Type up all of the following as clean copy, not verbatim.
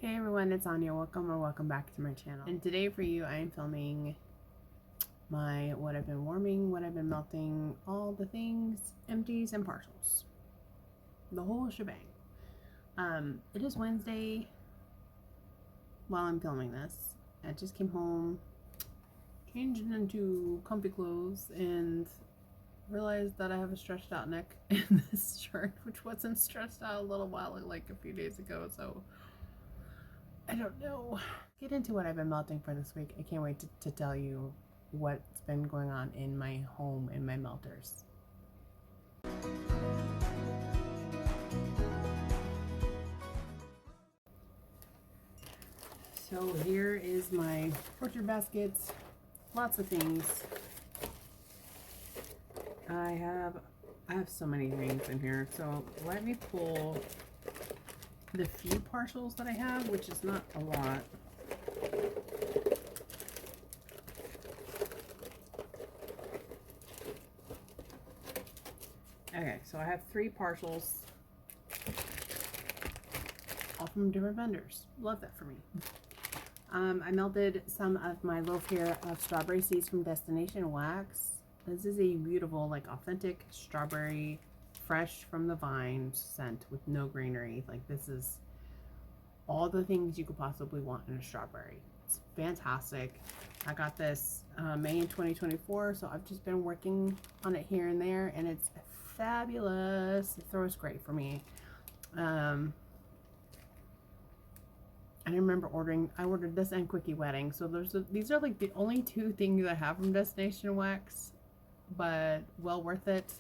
Hey everyone, it's Anya. Welcome or welcome back to my channel. And today for you, I am filming my what I've been warming, what I've been melting, all the things, empties and partials. The whole shebang. It is Wednesday while I'm filming this. I just came home, changed into comfy clothes, and realized that I have a stretched out neck in this shirt, which wasn't stretched out a little while, like a few days ago, so I don't know. Get into what I've been melting for this week. I can't wait to tell you what's been going on in my home, in my melters. So here is my orchard baskets. Lots of things. I have so many things in here. So let me pull the few partials that I have, which is not a lot. Okay, so I have 3 partials, all from different vendors. Love that for me. I melted some of my loaf here of strawberry seeds from Destination Wax. This is a beautiful, like, authentic strawberry, fresh from the vine scent with no greenery. Like, this is all the things you could possibly want in a strawberry. It's fantastic. I got this May in 2024, so I've just been working on it here and there, and it's fabulous. It throws great for me. I remember I ordered this and Quickie Wedding. So these are like the only 2 things I have from Destination Wax, but well worth it.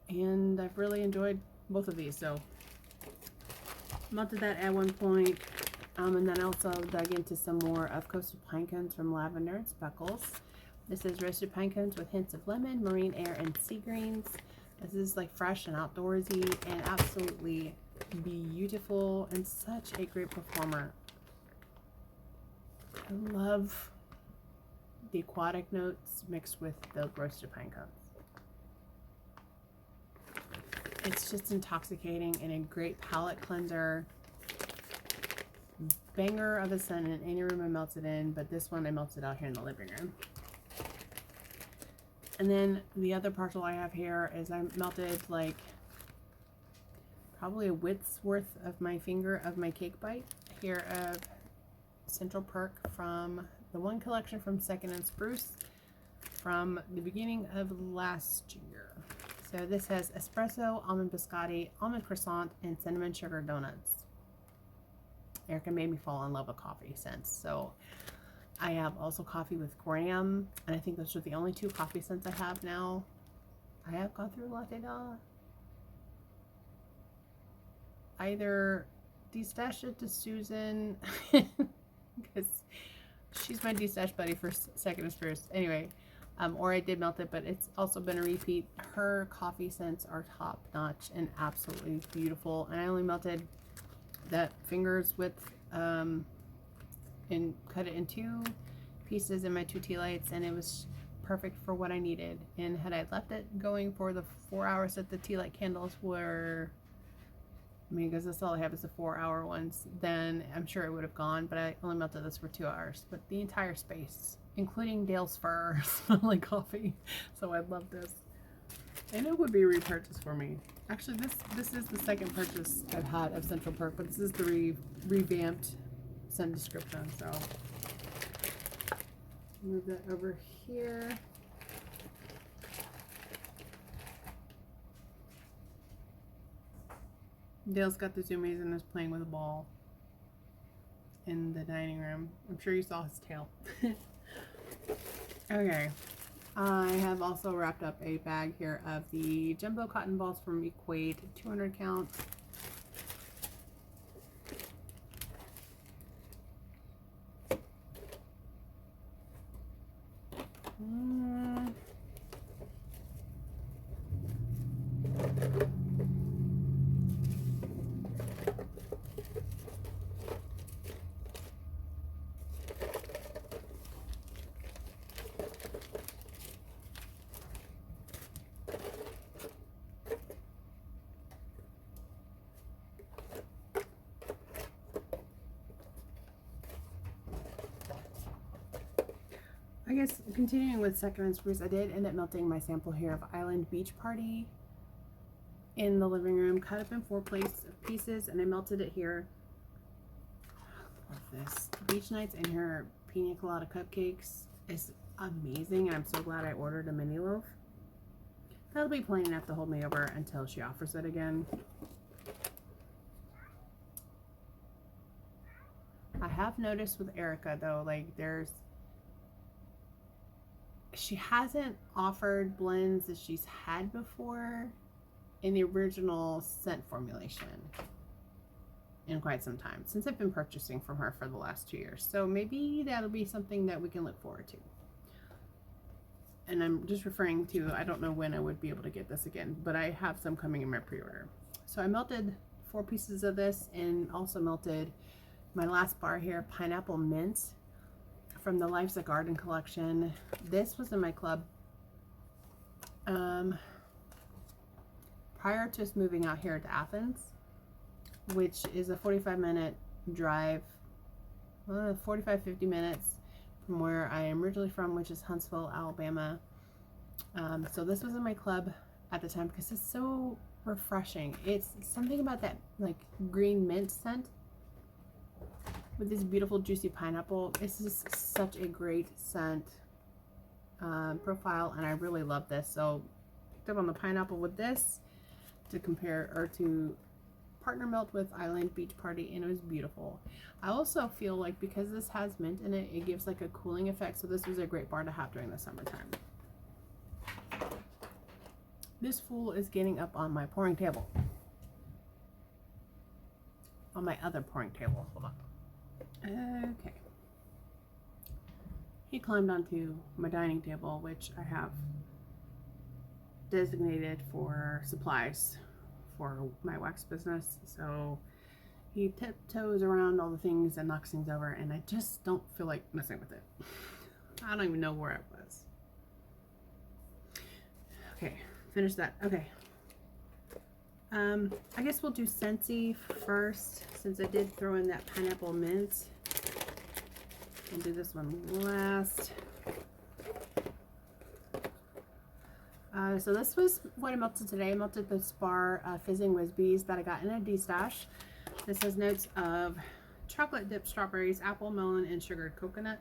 And I've really enjoyed both of these. So melted that at one point, and then also dug into some more of coastal pine cones from Lavender and Speckles. This is roasted pine cones with hints of lemon, marine air, and sea greens. This is like fresh and outdoorsy and absolutely beautiful and such a great performer. I love the aquatic notes mixed with the roasted pine cones. It's just intoxicating and a great palate cleanser. Banger of a scent in any room I melted in, but this one I melted out here in the living room. And then the other partial I have here is I melted like probably a width's worth of my finger of my cake bite here of Central Perk from the one collection from Second and Spruce from the beginning of last year. So this has espresso, almond biscotti, almond croissant, and cinnamon sugar donuts. Erica made me fall in love with coffee scents. So I have also coffee with graham, and I think those are the only 2 coffee scents I have now. I have gone through Latte Da. Either de-stash it to Susan, because she's my de-stash buddy for Second and Spruce. Anyway, or I did melt it, but it's also been a repeat. Her coffee scents are top notch and absolutely beautiful. And I only melted that fingers width and cut it in 2 pieces in my 2 tea lights, and it was perfect for what I needed. And had I left it going for the 4 hours that the tea light candles were, I mean, because that's all I have is the 4-hour ones, then I'm sure it would have gone, but I only melted this for 2 hours. But the entire space, including Dale's fur, smelled like coffee. So I love this. And it would be a repurchase for me. Actually, this is the second purchase I've had of Central Perk, but this is the revamped scent description. So move that over here. Dale's got the zoomies and is playing with a ball in the dining room. I'm sure you saw his tail. Okay. I have also wrapped up a bag here of the jumbo cotton balls from Equate, 200 count. I guess continuing with Second and Spruce, I did end up melting my sample here of Island Beach Party in the living room, cut up in 4 pieces, and I melted it here. I love this. Beach nights and her pina colada cupcakes is amazing, and I'm so glad I ordered a mini loaf. That'll be plain enough to hold me over until she offers it again. I have noticed with Erica though, like she hasn't offered blends that she's had before in the original scent formulation in quite some time, since I've been purchasing from her for the last 2 years. So maybe that'll be something that we can look forward to. And I'm just referring to, I don't know when I would be able to get this again, but I have some coming in my pre-order. So I melted 4 pieces of this, and also melted my last bar here, Pineapple Mint from the Life's a Garden collection. This was in my club prior to us moving out here to Athens, which is a 45-minute drive, 45-50 minutes from where I am originally from, which is Huntsville, Alabama. So this was in my club at the time because it's so refreshing. It's something about that like green mint scent with this beautiful juicy pineapple. This is such a great scent profile, and I really love this. So picked up on the pineapple with this to compare, or to partner melt with Island Beach Party, and it was beautiful. I also feel like because this has mint in it, it gives like a cooling effect, so this was a great bar to have during the summertime. This fool is getting up on my pouring table. On my other pouring table. Hold on. Okay. He climbed onto my dining table, which I have designated for supplies for my wax business. So he tiptoes around all the things and knocks things over, and I just don't feel like messing with it. I don't even know where it was. Okay, finish that. Okay. I guess we'll do Scentsy first, since I did throw in that pineapple mint. We'll do this one last. So this was what I melted today. I melted the Spar Fizzing Whiz Bees that I got in a D-stash. This has notes of chocolate dipped strawberries, apple, melon, and sugared coconut.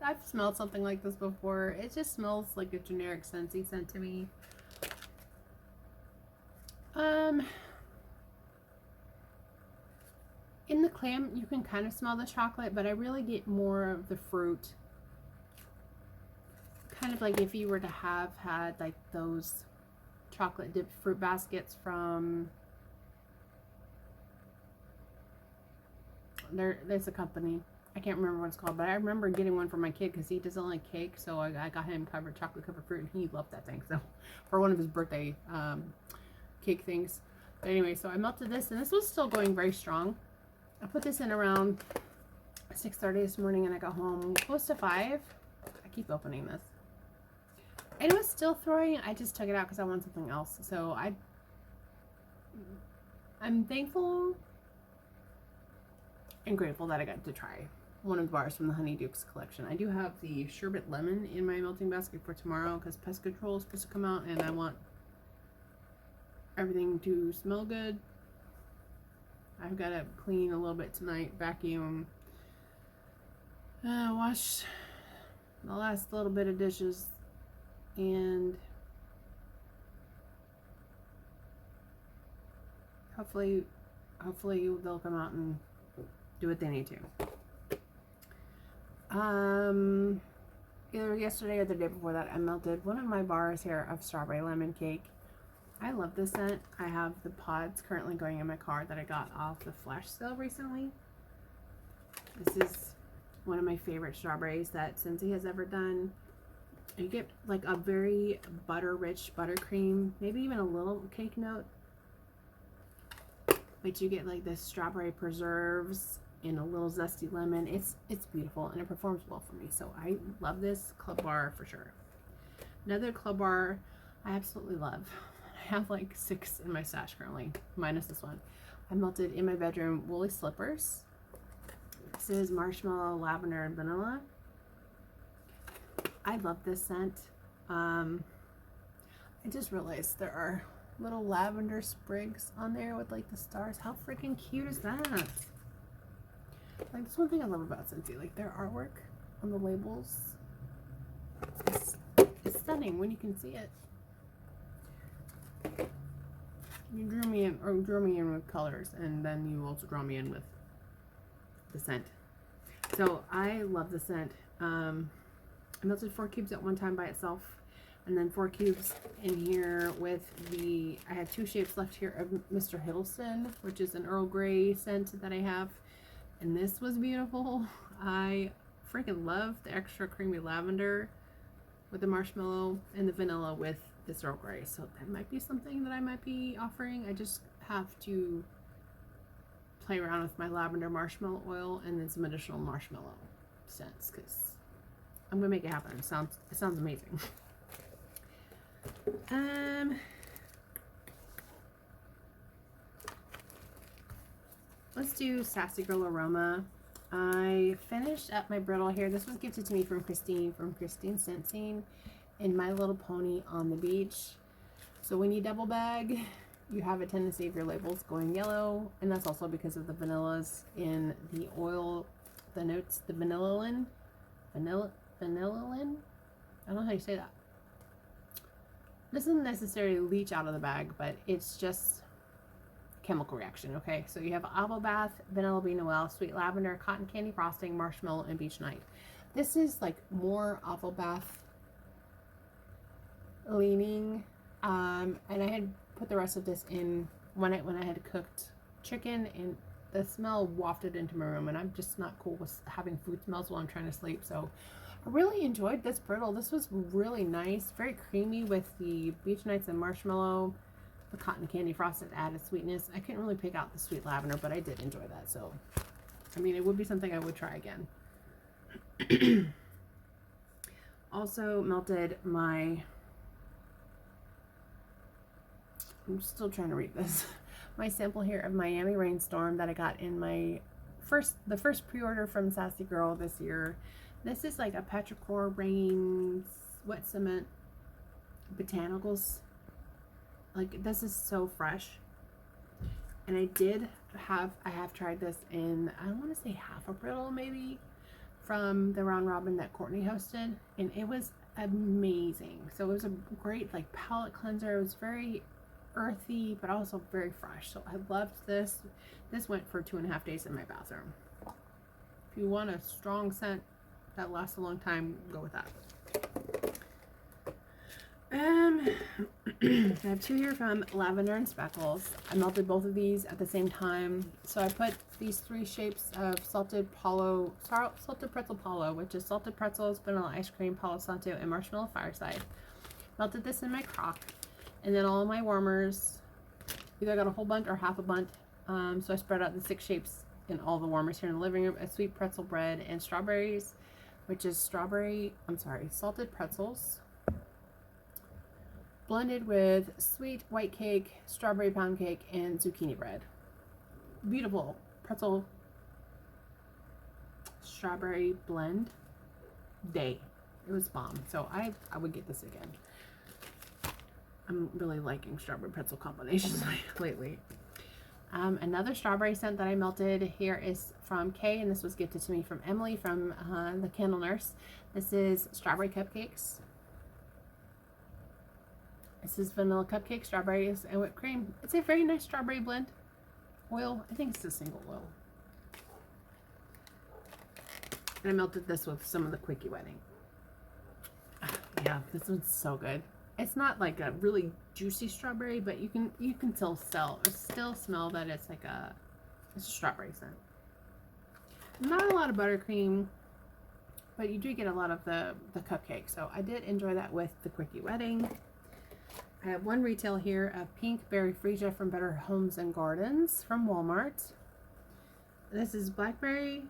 I've smelled something like this before. It just smells like a generic Scentsy scent to me. In the clam, you can kind of smell the chocolate, but I really get more of the fruit. Kind of like if you were to have had like those chocolate dipped fruit baskets from, there's a company, I can't remember what it's called, but I remember getting one for my kid because he doesn't like cake, so I got him chocolate covered fruit, and he loved that thing, so for one of his birthday cake things. But anyway, so I melted this, and this was still going very strong. I put this in around 6:30 this morning, and I got home close to 5. I keep opening this. And it was still throwing. I just took it out because I wanted something else. So I'm thankful and grateful that I got to try one of the bars from the Honeydukes collection. I do have the sherbet lemon in my melting basket for tomorrow because pest control is supposed to come out, and I want everything to smell good. I've got to clean a little bit tonight, vacuum, wash the last little bit of dishes, and hopefully they'll come out and do what they need to. Either yesterday or the day before that, I melted one of my bars here of strawberry lemon cake. I love this scent. I have the pods currently going in my car that I got off the flash sale recently. This is one of my favorite strawberries that Scentsy has ever done. You get like a very butter-rich buttercream, maybe even a little cake note. But you get like this strawberry preserves and a little zesty lemon. It's beautiful, and it performs well for me. So I love this club bar for sure. Another club bar I absolutely love. I have like 6 in my stash currently, minus this one. I melted in my bedroom woolly slippers. This is marshmallow, lavender, and vanilla. I love this scent. I just realized there are little lavender sprigs on there with like the stars. How freaking cute is that? Like, that's one thing I love about Scentsy. Like, their artwork on the labels. It's stunning when you can see it. You drew me in with colors, and then you also draw me in with the scent. So I love the scent. I melted 4 cubes at one time by itself, and then 4 cubes in here with the, I have 2 shapes left here of Mr. Hiddleston, which is an Earl Grey scent that I have, and this was beautiful. I freaking love the extra creamy lavender with the marshmallow and the vanilla with this Earl Grey, so that might be something that I might be offering. I just have to play around with my lavender marshmallow oil and then some additional marshmallow scents, because I'm gonna make it happen. It sounds amazing. Let's do Sassy Girl Aroma. I finished up my brittle here. This was gifted to me from Christine Scentsing in My Little Pony on the Beach. So when you double bag, you have a tendency of your labels going yellow, and that's also because of the vanillas in the oil, the notes, the vanillin. I don't know how you say that. This doesn't necessarily leach out of the bag, but it's just chemical reaction. Okay, so you have apple bath, vanilla bean noel, sweet lavender, cotton candy frosting, marshmallow, and beach night. This is like more apple bath leaning, and I had put the rest of this in when I had cooked chicken, and the smell wafted into my room, and I'm just not cool with having food smells while I'm trying to sleep. So I really enjoyed this brittle. This was really nice, very creamy with the beach nights and marshmallow. The cotton candy frosted added sweetness. I couldn't really pick out the sweet lavender, but I did enjoy that. So, I mean, it would be something I would try again. Also melted my, I'm still trying to read this, my sample here of Miami Rainstorm that I got in my the first pre-order from Sassy Girl this year. This is like a petrichor rain wet cement botanicals. Like, this is so fresh, and I have tried this in, I want to say half a brittle maybe, from the round robin that Courtney hosted, and it was amazing. So it was a great like palette cleanser. It was very earthy but also very fresh, so I loved this. This went for 2.5 days in my bathroom. If you want a strong scent that lasts a long time, go with that. I have 2 here from Lavender and Speckles. I melted both of these at the same time. So I put these 3 shapes of salted pretzel Palo, which is salted pretzels, vanilla ice cream, Palo Santo, and marshmallow fireside. Melted this in my crock, and then all of my warmers. Either got a whole bunch or half a bunch. So I spread out the 6 shapes in all the warmers here in the living room. A sweet pretzel bread and strawberries, which is salted pretzels, blended with sweet white cake, strawberry pound cake, and zucchini bread. Beautiful pretzel strawberry blend day. It was bomb. So I would get this again. I'm really liking strawberry pretzel combinations lately. Another strawberry scent that I melted here is from Kay, and this was gifted to me from Emily from the Candle Nurse. This is strawberry cupcakes. This is vanilla cupcake, strawberries, and whipped cream. It's a very nice strawberry blend. Oil, I think it's a single oil. And I melted this with some of the Quickie Wedding. Yeah, this one's so good. It's not like a really juicy strawberry, but you can still smell that it's like it's a strawberry scent. Not a lot of buttercream, but you do get a lot of the cupcake. So I did enjoy that with the Quickie Wedding. I have 1 retail here of Pink Berry Freesia from Better Homes and Gardens from Walmart. This is raspberry,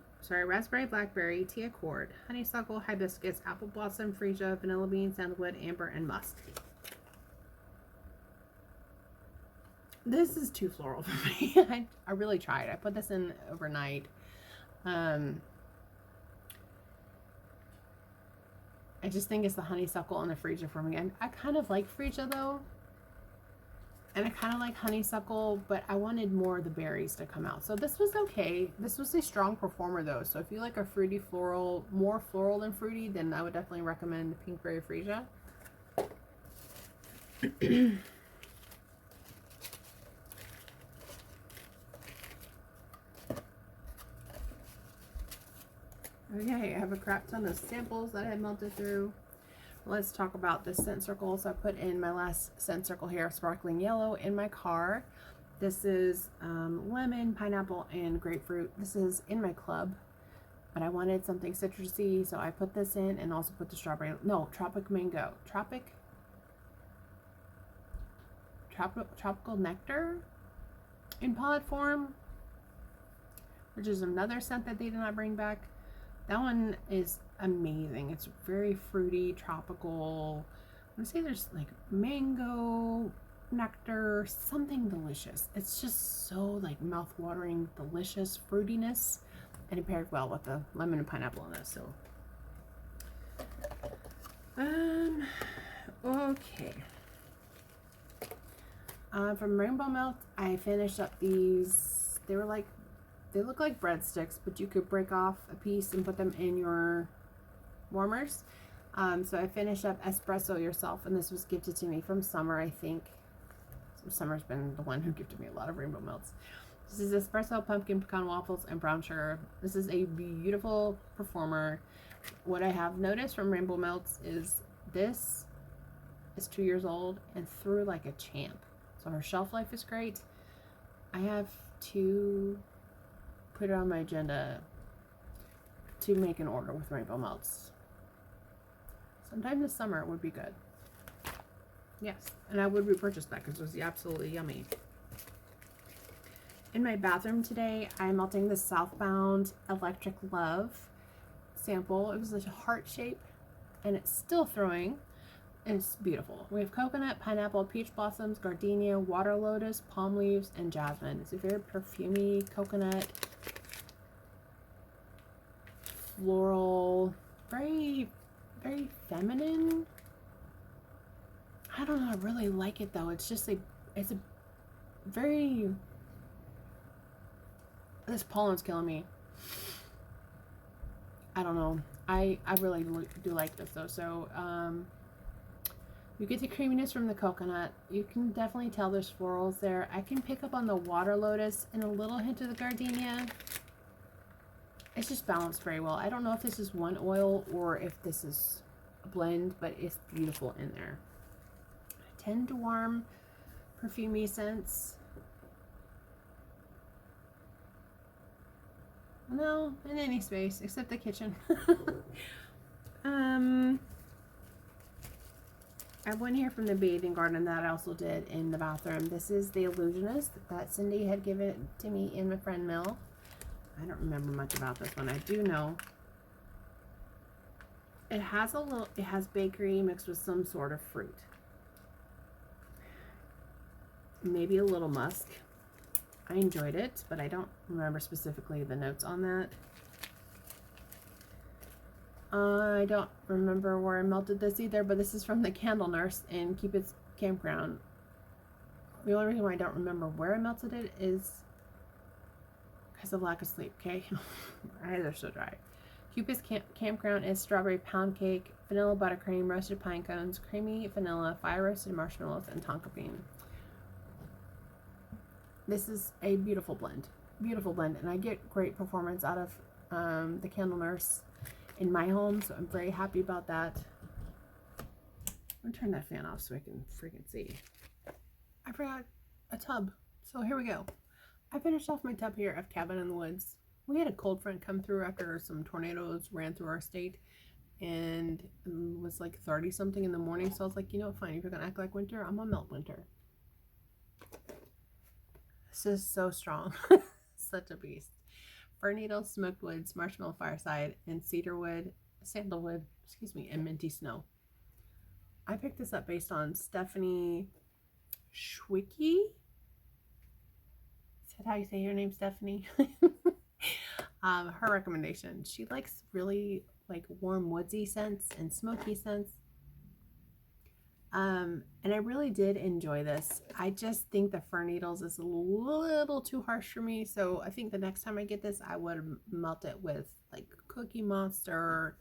blackberry, tea accord, honeysuckle, hibiscus, apple blossom, freesia, vanilla bean, sandalwood, amber, and musk. This is too floral for me. I really tried. I put this in overnight. I just think it's the honeysuckle and the freesia for me. And I kind of like freesia though. And I kind of like honeysuckle, but I wanted more of the berries to come out. So this was okay. This was a strong performer though. So if you like a fruity floral, more floral than fruity, then I would definitely recommend the Pinkberry Freesia. Okay, I have a crap ton of samples that I had melted through. Let's talk about the scent circles. I put in my last scent circle here, sparkling yellow, in my car. This is lemon, pineapple, and grapefruit. This is in my club, but I wanted something citrusy, so I put this in and also put the strawberry, no, tropic mango, tropical nectar in pod form, which is another scent that they did not bring back. That one is amazing. It's very fruity, tropical. I'm gonna say there's like mango, nectar, something delicious. It's just so like mouth-watering, delicious fruitiness, and it paired well with the lemon and pineapple in this. So, okay. From Rainbow Melt, I finished up these. They look like breadsticks, but you could break off a piece and put them in your warmers. So I finished up Espresso Yourself, and this was gifted to me from Summer, I think. Summer's been the one who gifted me a lot of Rainbow Melts. This is espresso, pumpkin, pecan waffles, and brown sugar. This is a beautiful performer. What I have noticed from Rainbow Melts is this is 2 years old and threw like a champ. So her shelf life is great. I have to put it on my agenda to make an order with Rainbow Melts. Sometime this summer would be good. Yes, and I would repurchase that because it was absolutely yummy. In my bathroom today, I'm melting the Southbound Electric Love sample. It was a heart shape, and it's still throwing, and it's beautiful. We have coconut, pineapple, peach blossoms, gardenia, water lotus, palm leaves, and jasmine. It's a very perfumey coconut, floral, very, very feminine. I don't know, I really like it though. It's just it's a very, this pollen's killing me. I don't know. I really do like this though. So, you get the creaminess from the coconut. You can definitely tell there's florals there. I can pick up on the water lotus and a little hint of the gardenia. It's just balanced very well. I don't know if this is one oil or if this is a blend, but it's beautiful in there. Tend to warm, perfumey scents. No, in any space except the kitchen. I have one here from the bathing garden that I also did in the bathroom. This is the Illusionist that Cindy had given to me in my friend Mill. I don't remember much about this one. I do know it has bakery mixed with some sort of fruit. Maybe a little musk. I enjoyed it, but I don't remember specifically the notes on that. I don't remember where I melted this either, but this is from the Candle Nurse in Cupid's Campground. The only reason why I don't remember where I melted it is because of lack of sleep, okay? My eyes are so dry. Cupid's Campground is strawberry pound cake, vanilla buttercream, roasted pine cones, creamy vanilla, fire roasted marshmallows, and tonka bean. This is a beautiful blend, and I get great performance out of the Candle Nurse in my home, so I'm very happy about that. I'm gonna turn that fan off so I can freaking see. I forgot a tub, so here we go. I finished off my tub here of Cabin in the Woods. We had a cold front come through after some tornadoes ran through our state, and it was like 30 something in the morning, so I was like, you know what, fine, if you're gonna act like winter, I'm gonna melt winter. This is so strong. Such a beast. Fir needle, smoked woods, marshmallow fireside, and sandalwood, and minty snow. I picked this up based on Stephanie Schwicke. Is that how you say your name, Stephanie? Her recommendation. She likes really like warm woodsy scents and smoky scents. And I really did enjoy this. I just think the fir needles is a little too harsh for me. So I think the next time I get this, I would melt it with like Cookie Monster,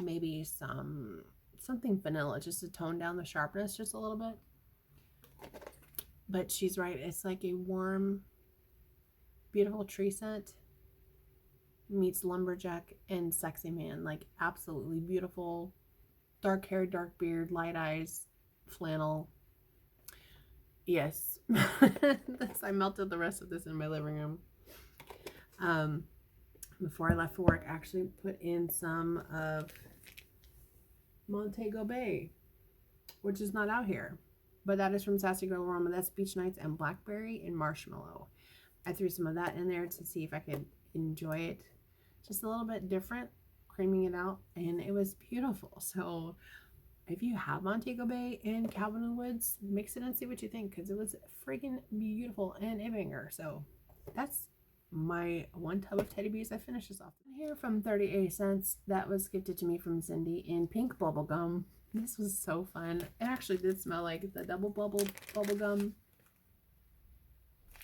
maybe something vanilla, just to tone down the sharpness just a little bit. But she's right. It's like a warm, beautiful tree scent meets lumberjack and sexy man. Like absolutely beautiful. Dark hair, dark beard, light eyes, flannel. Yes. I melted the rest of this in my living room. Before I left for work, I actually put in some of Montego Bay, which is not out here. But that is from Sassy Girl Aroma. That's Beach Nights and Blackberry and Marshmallow. I threw some of that in there to see if I could enjoy it. Just a little bit different, creaming it out, and it was beautiful. So if you have Montego Bay and Calvin Woods, mix it and see what you think, because it was freaking beautiful and a banger. So that's my one tub of Teddy Bees. I finished this off here from 38 cents. That was gifted to me from Cindy in pink bubble gum. This was so fun. It actually did smell like the double bubble gum.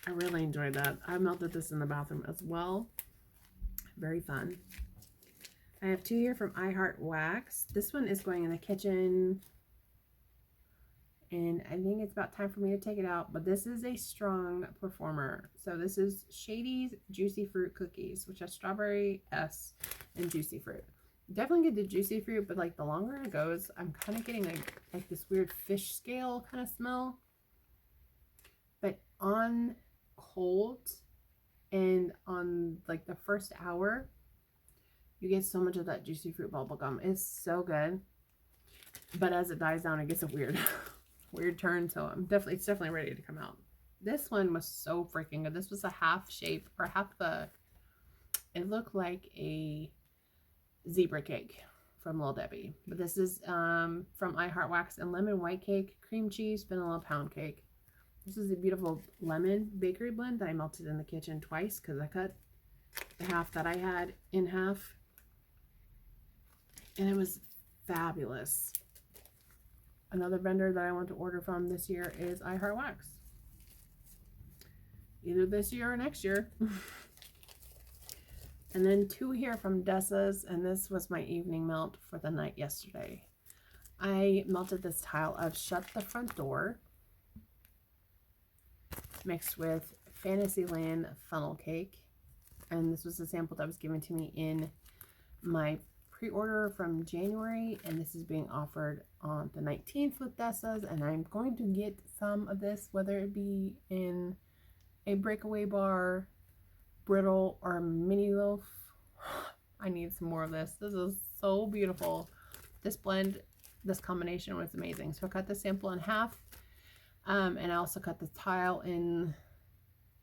I really enjoyed that. I melted this in the bathroom as well. Very fun. I have two here from I Heart Wax. This one is going in the kitchen, and I think it's about time for me to take it out, but this is a strong performer. So this is Shady's Juicy Fruit Cookies, which has strawberry S and juicy fruit. Definitely get the juicy fruit, but like the longer it goes, I'm kind of getting like this weird fish scale kind of smell. But on cold and on like the first hour, you get so much of that juicy fruit bubble gum. It's so good. But as it dies down, it gets a weird turn. So it's definitely ready to come out. This one was so freaking good. This was a half shape, or it looked like a zebra cake from Little Debbie. But this is from I Heart Wax and lemon white cake, cream cheese, vanilla pound cake. This is a beautiful lemon bakery blend that I melted in the kitchen twice, because I cut the half that I had in half. And it was fabulous. Another vendor that I want to order from this year is I Heart Wax. Either this year or next year. And then two here from Dessa's, and this was my evening melt for the night yesterday. I melted this tile of Shut the Front Door mixed with Fantasyland funnel cake. And this was a sample that was given to me in my pre-order from January, and this is being offered on the 19th with Dessa's, and I'm going to get some of this, whether it be in a breakaway bar, brittle, or mini loaf. I need some more of this. This is so beautiful. This blend, this combination was amazing. So I cut the sample in half, and I also cut the tile in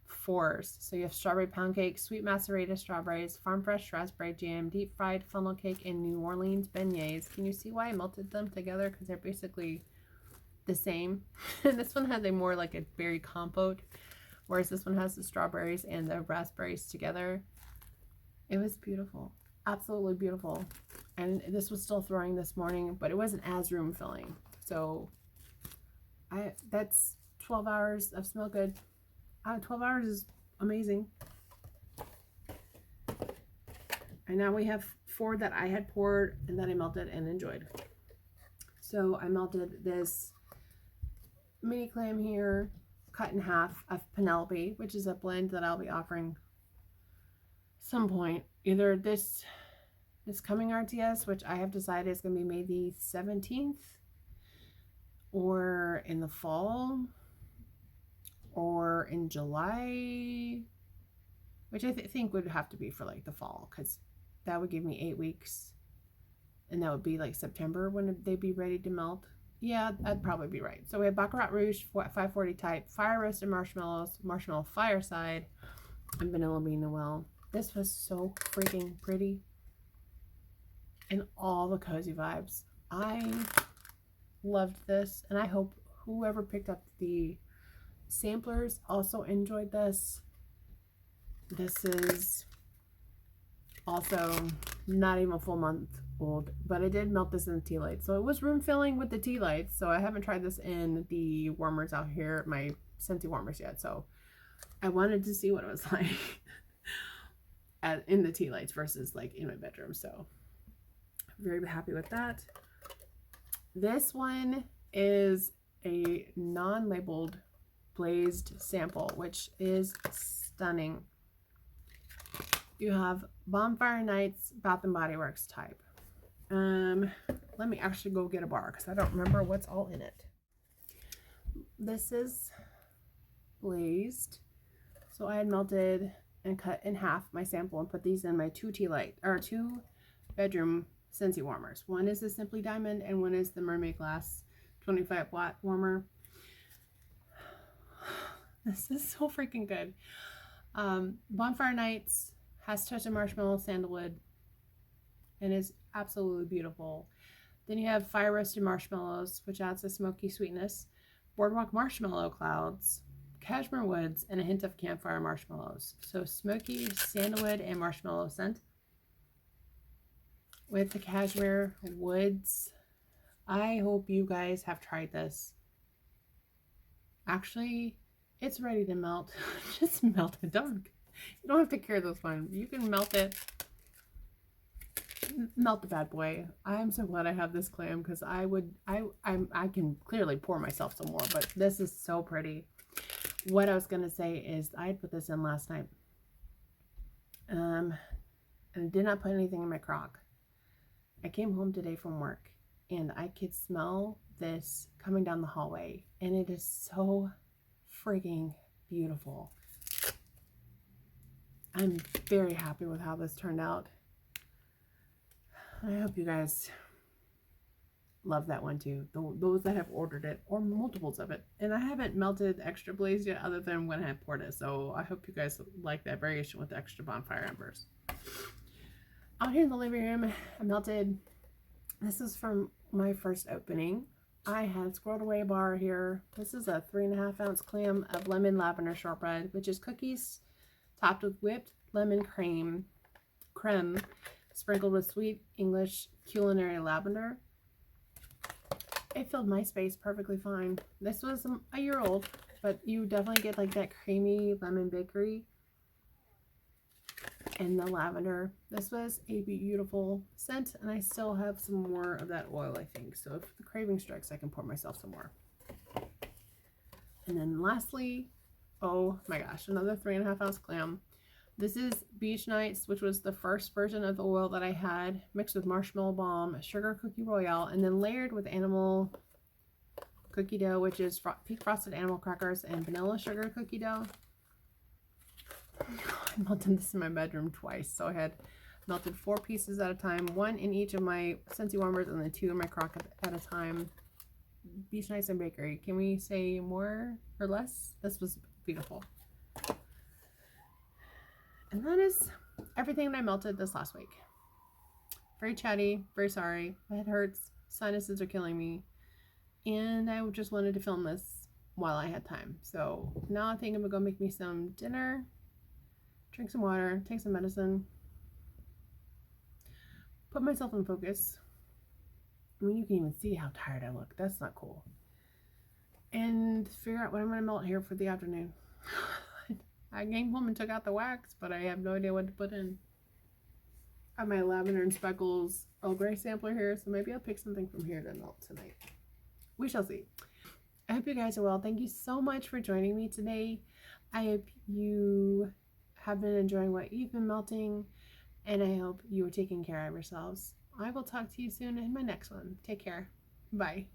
fours. So you have strawberry pound cake, sweet macerated strawberries, farm fresh raspberry jam, deep fried funnel cake, and New Orleans beignets. Can you see why I melted them together? Because they're basically the same. And this one has a more like a berry compote, whereas this one has the strawberries and the raspberries together. It was beautiful, absolutely beautiful. And this was still throwing this morning, but it wasn't as room filling. So that's 12 hours of smell good. 12 hours is amazing. And now we have 4 that I had poured and that I melted and enjoyed. So I melted this mini clam here, cut in half, of Penelope, which is a blend that I'll be offering some point. Either this coming RTS, which I have decided is going to be May the 17th, or in the fall, or in July, which I think would have to be for like the fall, because that would give me 8 weeks, and that would be like September when they'd be ready to melt. Yeah, that'd probably be right. So we have Baccarat Rouge 540 type, fire roasted marshmallows, marshmallow fireside, and vanilla bean Noel. This was so freaking pretty, and all the cozy vibes. I loved this, and I hope whoever picked up the samplers also enjoyed this. This is Also, not even a full month old, but I did melt this in the tea light. So it was room filling with the tea lights. So I haven't tried this in the warmers out here, my Scentsy warmers yet. So I wanted to see what it was like in the tea lights versus like in my bedroom. So very happy with that. This one is a non-labeled glazed sample, which is stunning. You have Bonfire Nights Bath and Body Works type. Let me actually go get a bar because I don't remember what's all in it. This is glazed. So I had melted and cut in half my sample and put these in my two bedroom Scentsy warmers. One is the Simply Diamond and one is the Mermaid Glass 25-watt warmer. This is so freaking good. Bonfire Nights has touch of marshmallow, sandalwood, and is absolutely beautiful. Then you have Fire Roasted Marshmallows, which adds a smoky sweetness, Boardwalk Marshmallow Clouds, Cashmere Woods, and a hint of Campfire Marshmallows. So smoky sandalwood and marshmallow scent with the Cashmere Woods. I hope you guys have tried this. Actually, it's ready to melt. Just melt it. You don't have to cure this one. You can melt it. Melt the bad boy. I'm so glad I have this clam because I can clearly pour myself some more, but this is so pretty. What I was gonna say is I put this in last night. And I did not put anything in my crock. I came home today from work and I could smell this coming down the hallway, and it is so freaking beautiful. I'm very happy with how this turned out. I hope you guys love that one too. Those that have ordered it or multiples of it. And I haven't melted extra blaze yet other than when I poured it. So I hope you guys like that variation with the extra bonfire embers. Out here in the living room, I melted. This is from my first opening. I had squirreled away a bar here. This is a 3.5 ounce clam of lemon lavender shortbread, which is cookies topped with whipped lemon creme sprinkled with sweet English culinary lavender. It filled my space perfectly fine. This was a year old, but you definitely get like that creamy lemon bakery and the lavender. This was a beautiful scent, and I still have some more of that oil, I think. So if the craving strikes, I can pour myself some more. And then lastly, oh my gosh, another 3.5 ounce clam. This is Beach Nights, which was the first version of the oil that I had, mixed with marshmallow balm, sugar cookie royale, and then layered with animal cookie dough, which is peak frosted animal crackers and vanilla sugar cookie dough. I melted this in my bedroom twice, so I had melted 4 pieces at a time, 1 in each of my Scentsy warmers and then 2 in my crock at a time. Beach Nights and Bakery. Can we say more or less? This was beautiful. And that is everything that I melted this last week. Very chatty, very sorry. My head hurts, sinuses are killing me, and I just wanted to film this while I had time. So now I think I'm gonna go make me some dinner, drink some water, take some medicine, put myself in focus. I mean, you can even see how tired I look. That's not cool. And figure out what I'm gonna melt here for the afternoon. I came home and took out the wax, but I have no idea what to put in. I have my lavender and speckles Earl Grey sampler here, so maybe I'll pick something from here to melt tonight. We shall see. I hope you guys are well. Thank you so much for joining me today. I hope you have been enjoying what you've been melting, and I hope you are taking care of yourselves. I will talk to you soon in my next one. Take care. Bye.